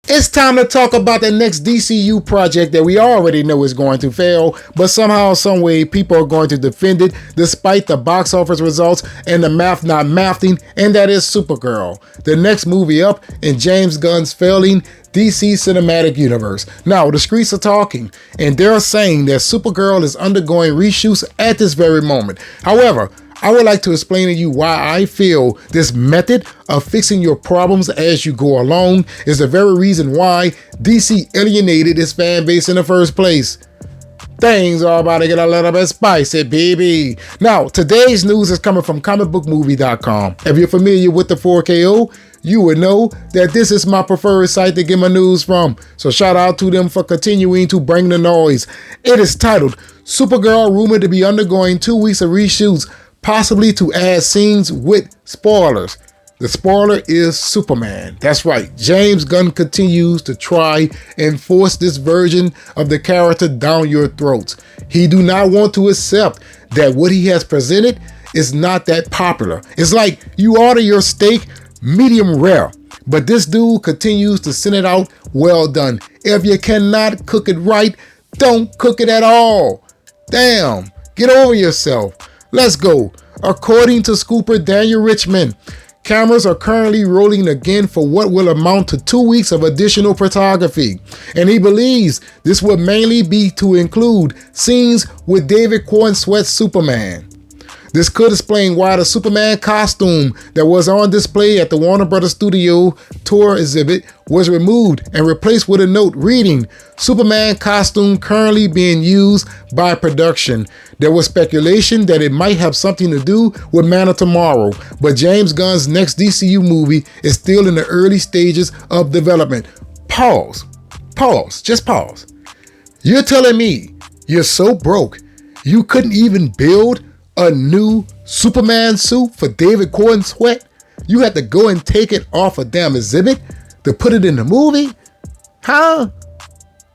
It's time to talk about the next DCU project that we already know is going to fail, but somehow, some way, people are going to defend it despite the box office results and the math not mathing, and that is Supergirl, the next movie up in James Gunn's failing DC cinematic universe. Now, the streets are talking, and they're saying that Supergirl is undergoing reshoots at this very moment. However, I would like to explain to you why I feel this method of fixing your problems as you go along is the very reason why DC alienated its fan base in the first place. Things are about to get a little bit spicy, baby. Now, today's news is coming from comicbookmovie.com. If you're familiar with the 4KO, you would know that this is my preferred site to get my news from. So shout out to them for continuing to bring the noise. It is titled, Supergirl rumored to be undergoing 2 weeks of reshoots, possibly to add scenes with spoilers. The spoiler is Superman. That's right. James Gunn continues to try and force this version of the character down your throats. He do not want to accept that what he has presented is not that popular. It's like you order your steak medium rare, but this dude continues to send it out well done. If you cannot cook it right, don't cook it at all. Damn, get over yourself. Let's go. According to scooper Daniel Richmond, cameras are currently rolling again for what will amount to 2 weeks of additional photography, and he believes this will mainly be to include scenes with David Cornsweet's Superman. This could explain why the Superman costume that was on display at the Warner Brothers Studio tour exhibit was removed and replaced with a note reading, Superman costume currently being used by production. There was speculation that it might have something to do with Man of Tomorrow, but James Gunn's next DCU movie is still in the early stages of development. Pause. Just pause. You're telling me you're so broke you couldn't even build a new Superman suit for David Cornsweet? You had to go and take it off a damn exhibit to put it in the movie? Huh?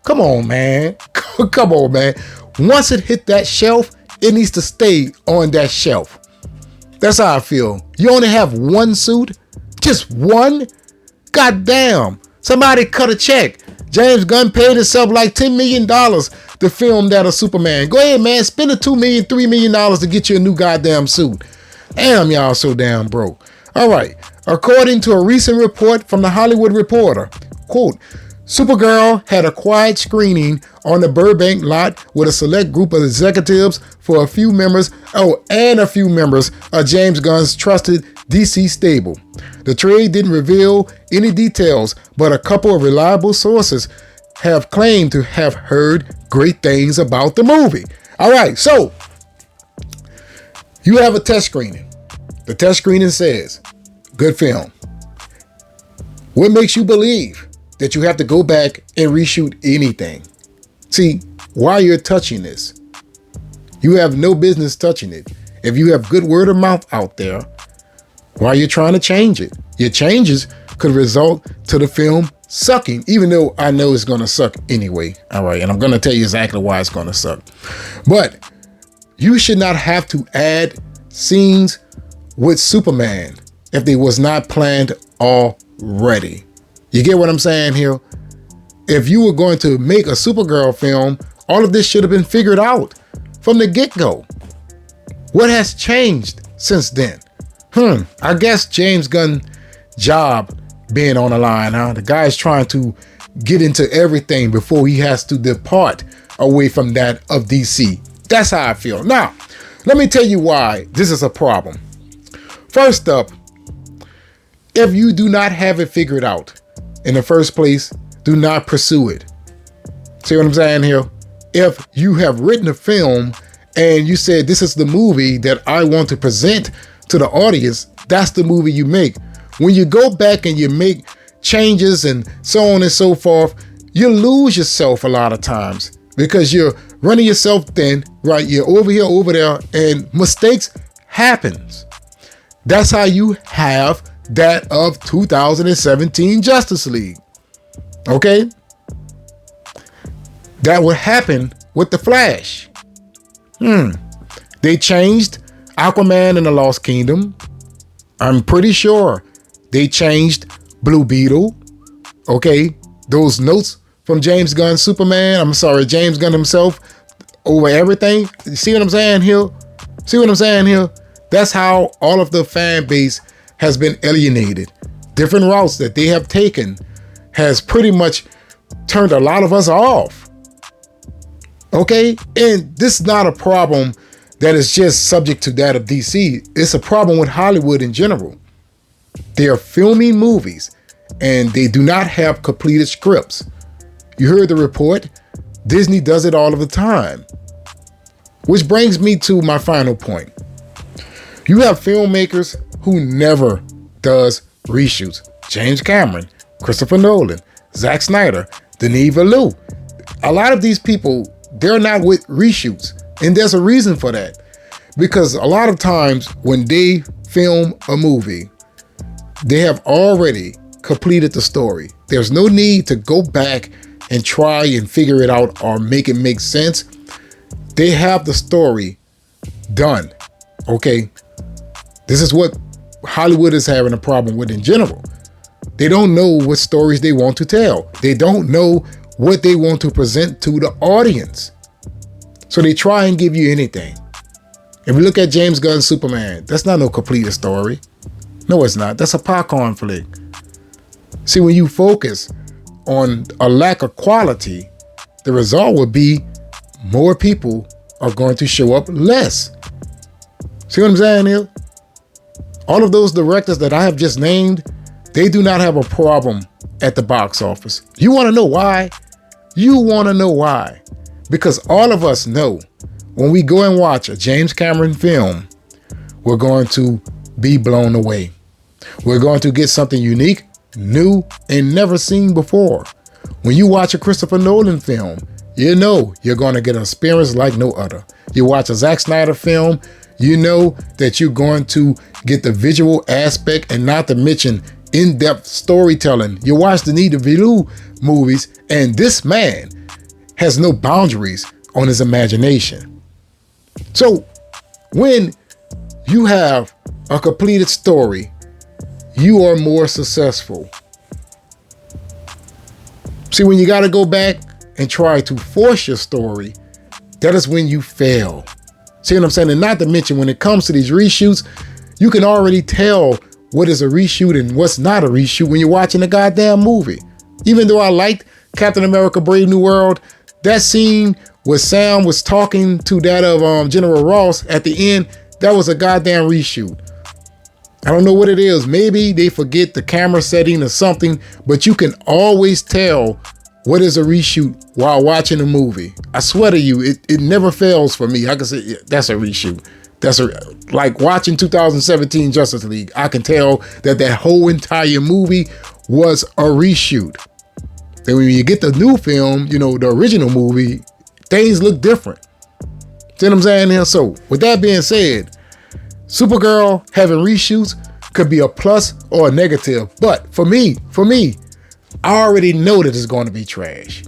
Come on, man. Come on, man. Once it hit that shelf, it needs to stay on that shelf. That's how I feel. You only have one suit? Just one? God damn. Somebody cut a check. James Gunn paid himself like $10 million to film that of Superman. Go ahead, man. Spend the $2 million, $3 million to get you a new goddamn suit. Damn, y'all so damn broke. All right. According to a recent report from the Hollywood Reporter, quote, Supergirl had a quiet screening on the Burbank lot with a select group of executives for a few members of James Gunn's trusted DC stable. The trade didn't reveal any details, but a couple of reliable sources have claimed to have heard great things about the movie. All right, so you have a test screening. The test screening says, good film. What makes you believe that you have to go back and reshoot anything? See, why you're touching this, you have no business touching it. If you have good word of mouth out there, why are you trying to change it? Your changes could result to the film sucking, even though I know it's going to suck anyway. All right, and I'm going to tell you exactly why it's going to suck. But you should not have to add scenes with Superman if they was not planned already. You get what I'm saying here? If you were going to make a Supergirl film, all of this should have been figured out from the get-go. What has changed since then? I guess James Gunn's job being on the line, huh? The guy's trying to get into everything before he has to depart away from that of DC. That's how I feel. Now, let me tell you why this is a problem. First up, if you do not have it figured out in the first place, do not pursue it. See what I'm saying here? If you have written a film and you said, this is the movie that I want to present to the audience, that's the movie you make. When you go back and you make changes and so on and so forth, you lose yourself a lot of times because you're running yourself thin, right? You're over here, over there, and mistakes happens. That's how you have that of 2017 Justice League. Okay? That would happen with the Flash. They changed Aquaman in the Lost Kingdom. I'm pretty sure they changed Blue Beetle. Okay? those notes from James Gunn Superman, James Gunn himself, over everything. You see what I'm saying here? See what I'm saying here? That's how all of the fan base has been alienated. Different routes that they have taken has pretty much turned a lot of us off. Okay? And this is not a problem that is just subject to that of DC. It's a problem with Hollywood in general. They are filming movies and they do not have completed scripts. You heard the report. Disney does it all of the time. Which brings me to my final point. You have filmmakers who never does reshoots. James Cameron, Christopher Nolan, Zack Snyder, Denis Villeneuve. A lot of these people, they're not with reshoots. And there's a reason for that. Because a lot of times when they film a movie, they have already completed the story. There's no need to go back and try and figure it out or make it make sense. They have the story done. Okay? This is what Hollywood is having a problem with in general. They don't know what stories they want to tell. They don't know what they want to present to the audience. So they try and give you anything. If we look at James Gunn's Superman, that's not no completed story. No, it's not. That's a popcorn flick. See, when you focus on a lack of quality, the result would be more people are going to show up less. See what I'm saying here? All of those directors that I have just named, they do not have a problem at the box office. You want to know why? You want to know why? Because all of us know when we go and watch a James Cameron film, we're going to be blown away. We're going to get something unique, new, and never seen before. When you watch a Christopher Nolan film, you know you're going to get an experience like no other. You watch a Zack Snyder film, you know that you're going to get the visual aspect and not to mention in-depth storytelling. You watch the Denis Villeneuve movies, and this man has no boundaries on his imagination. So when you have a completed story, you are more successful. See, when you got to go back and try to force your story, that is when you fail. See what I'm saying? And not to mention, when it comes to these reshoots, you can already tell what is a reshoot and what's not a reshoot when you're watching a goddamn movie. Even though I liked Captain America Brave New World, that scene where Sam was talking to that of General Ross at the end, that was a goddamn reshoot. I don't know what it is. Maybe they forget the camera setting or something, but you can always tell what is a reshoot while watching a movie. I swear to you, it never fails for me. I can say, yeah, that's a reshoot. Like watching 2017 Justice League. I can tell that whole entire movie was a reshoot. Then when you get the new film, you know, the original movie, things look different. See what I'm saying here? So with that being said, Supergirl having reshoots could be a plus or a negative. But for me, I already know that it's going to be trash.